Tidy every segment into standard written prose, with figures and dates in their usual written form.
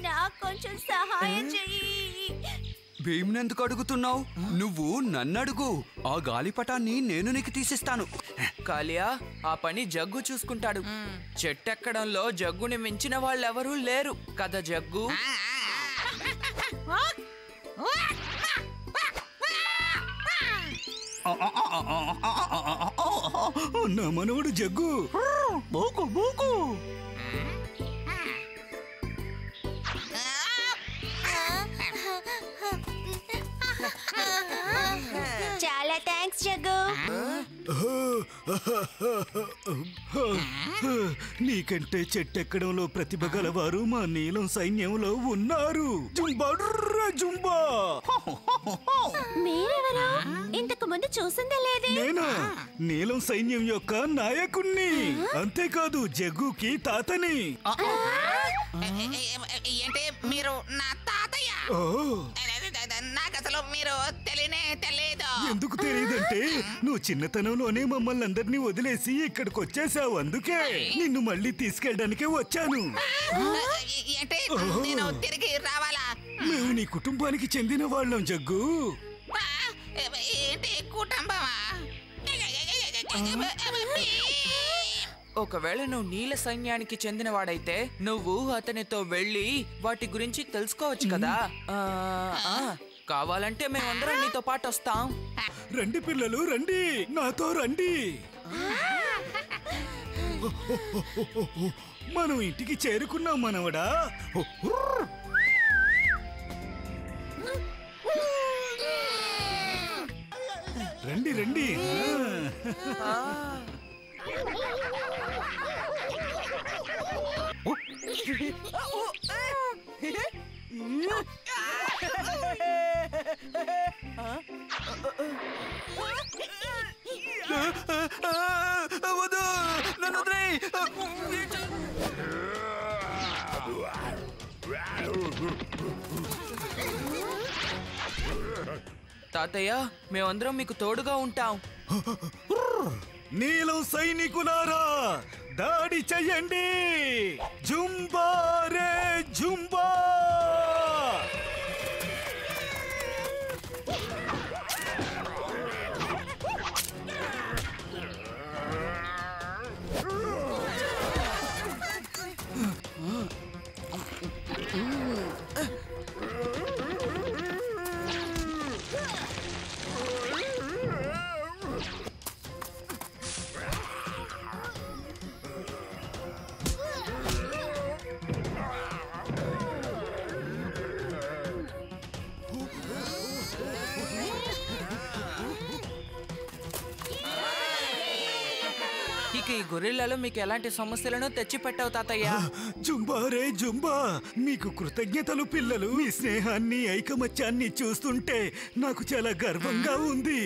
నాకు కొంచెం సహాయం చెయ్యి. భీమ్నెందుకు అడుగుతున్నావు? నువ్వు నన్ను అడుగు. ఆ గాలిపటాన్ని నేను నీకు తీసిస్తాను. కాలియా, ఆ పని జగ్గు చూసుకుంటాడు. చెట్టెక్కడంలో జగ్గుని మించిన వాళ్ళెవరూ లేరు కదా జగ్గు? నా మనవడు జగ్గు. బోకు బోకు. చాలా థ్యాంక్స్ జగ్గు. నీకంటే చెట్టెక్కడంలో ప్రతిభ గలవారు మా నీలం సైన్యంలో ఉన్నారు. Zumba Zumba. మీరెవరు? ఇంతకు ముందు చూసిందే లేదే. నేనా నీలం సైన్యం యొక్క నాయకుణ్ణి. అంతేకాదు జగ్గుకి తాతని. ఏంటి మీరు నా తాతయ్య? నాకు అసలు మీరు తెలియదు. ఎందుకు తెలియదంటే నువ్వు చిన్నతనంలోనే మమ్మల్ని అందరినీ వదిలేసి ఇక్కడికి వచ్చేసావు. అందుకే నిన్ను మళ్ళీ తీసుకెళ్ళడానికే వచ్చాను. ఏంటి నేను తిరిగి రావాలా? మేము నీ కుటుంబానికి చెందిన వాళ్ళం జగ్గు. ఏంటి కుటుంబమా? ఒకవేళ నువ్వు నీల సైన్యానికి చెందినవాడైతే నువ్వు అతనితో వెళ్ళి వాటి గురించి తెలుసుకోవచ్చు కదా. కావాలంటే మేమందరం నీతో పాటు వస్తాం. రండి పిల్లలు రండి, నాతో రండి. మనం ఇంటికి చేరుకున్నాం మనవడా. రండి రండి. తాతయ్య, మేమందరం మీకు తోడుగా ఉంటాం. నీలం సైనికులారా, దాడి చెయ్యండి. జుంబా రే జుంబా. ఇక ఈ గొరిల్లాలో మీకు ఎలాంటి సమస్యలను తెచ్చిపెట్టావు తాతయ్య. జుంబా రే జుంబా. మీకు కృతజ్ఞతలు పిల్లలు. మీ స్నేహాన్ని ఐకమత్యాన్ని చూస్తుంటే నాకు చాలా గర్వంగా ఉంది.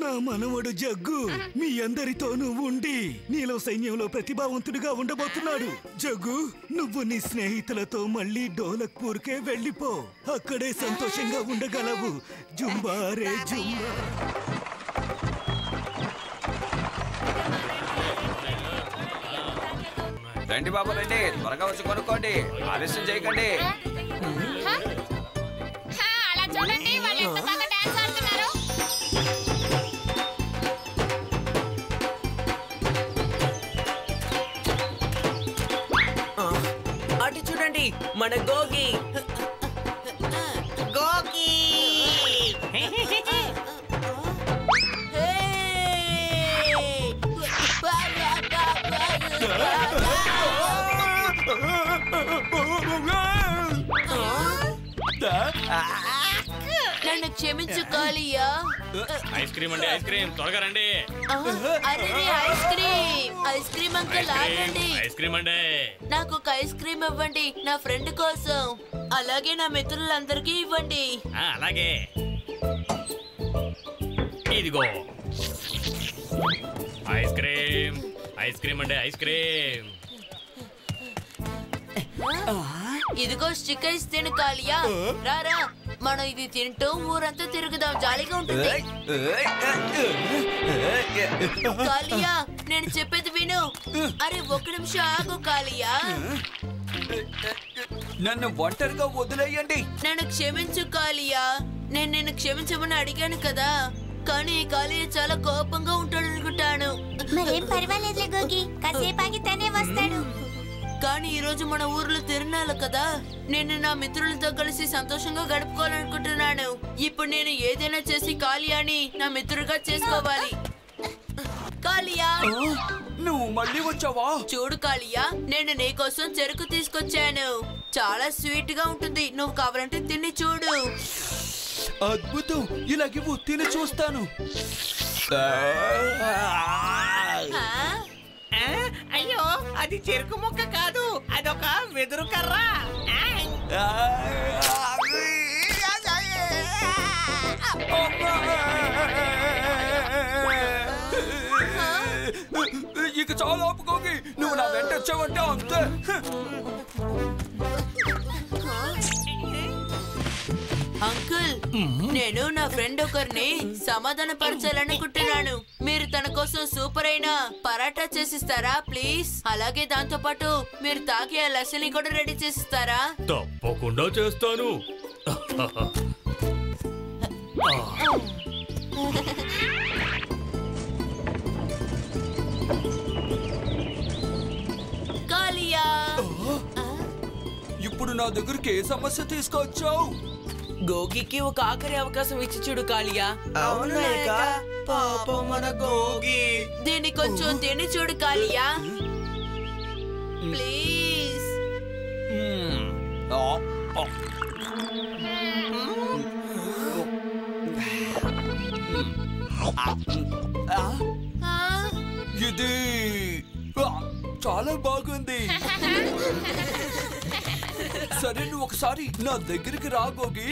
నా మనవడు జగ్గు మీ అందరితోనూ ఉండి నీలం సైన్యంలో ప్రతిభావంతుడిగా ఉండబోతున్నాడు. జగ్గు, నువ్వు నీ స్నేహితులతో మళ్ళీ డోలక్పూర్కే వెళ్ళిపో. అక్కడే సంతోషంగా ఉండగలవు. జుంబా రే జుంబా. రండి బాబు రండి, త్వరగా వచ్చి కొనుక్కోండి, ఆలస్యం చేయకండి. అలా చూడండి, వాళ్ళు ఎంత బాగా డాన్స్ ఆడుతున్నారు. అటు చూడండి, మన గోగి. గోగి నన్ను క్షమించు కాలియా. ఐస్ క్రీమ్ అండి, ఐస్ క్రీమ్, త్వరగా రండి. అరే ice cream, ice cream uncle ఆగండి. ఐస్ క్రీమ్ అండి. నాకు ఒక ఐస్ క్రీమ్ ఇవ్వండి, నా ఫ్రెండ్ కోసం. అలాగే నా మిత్రులందరికీ ఇవ్వండి. అలాగే, ఇదిగో ఐస్ క్రీమ్. ఐస్ క్రీమ్ అండి, ఐస్ క్రీమ్. ఇదిగో స్టిక్ ఐస్ తిను కాలియా. రారా, మనం ఇది తింటూ ఊరంతా తిరుగుదాం, జాలీగా ఉంటుంది. కాలియా, నేను చెప్పేది విను. అరే ఒక్క నిమిషం ఆగు కాలియా. నన్ను ఒంటరిగా వదిలేయండి. నన్ను క్షమించు కాలియా. నేను నిన్ను క్షమించమని అడిగాను కదా, కానీ కాలియా చాలా కోపంగా ఉంటాడు అనుకుంటాను. మరేం పర్వాలేదులే గోగి, కాసేపు ఆగి తనే వస్తాడు. కానీ ఈ రోజు మన ఊర్లో తిరునాళ్ళు కదా, నేను నా మిత్రులతో కలిసి సంతోషంగా గడుపుకోవాలనుకుంటున్నాను. ఇప్పుడు నేను ఏదైనా చేసి కాలియాని నా మిత్రుడిగా చేసుకోవాలి. కాలియా, నువ్వు మళ్ళీ వచ్చావా? చూడు కాలియా, నేను నీకోసం చెరుకు తీసుకొచ్చాను. చాలా స్వీట్ గా ఉంటుంది, నువ్వు కావాలంటే తిని చూడు. అద్భుతం, ఇలాగే తిని చూస్తాను. అయ్యో, అది చెరుకు ముక్క కాదు, అదొక వెదురు కర్ర. ఇక చాలా ఆపుకోగి, నువ్వు నా వెంట వచ్చావంటే అంతే. అంకుల్, నేను నా ఫ్రెండ్ ఒకరిని సమాధాన పరచాలనుకుంటున్నాను. మీరు తన కోసం సూపర్ అయిన పరాటా చేసిస్తారా ప్లీజ్? అలాగే దాంతో పాటు మీరు తాగే ఆ లస్సీని కూడా రెడీ చేసిస్తారా? తప్పకుండా చేస్తాను. కాలియా, ఇప్పుడు నా దగ్గరికి ఏ సమస్య తీసుకొచ్చావు? గోగికి ఒక ఆఖరి అవకాశం ఇచ్చి చూడు కాలియా. పాపం మన గోగి. దీన్ని కొంచెం తిని చూడు కాలియా ప్లీజ్. ఇది చాలా బాగుంది. సరే, నువ్వు ఒకసారి నా దగ్గరికి రా గోగి.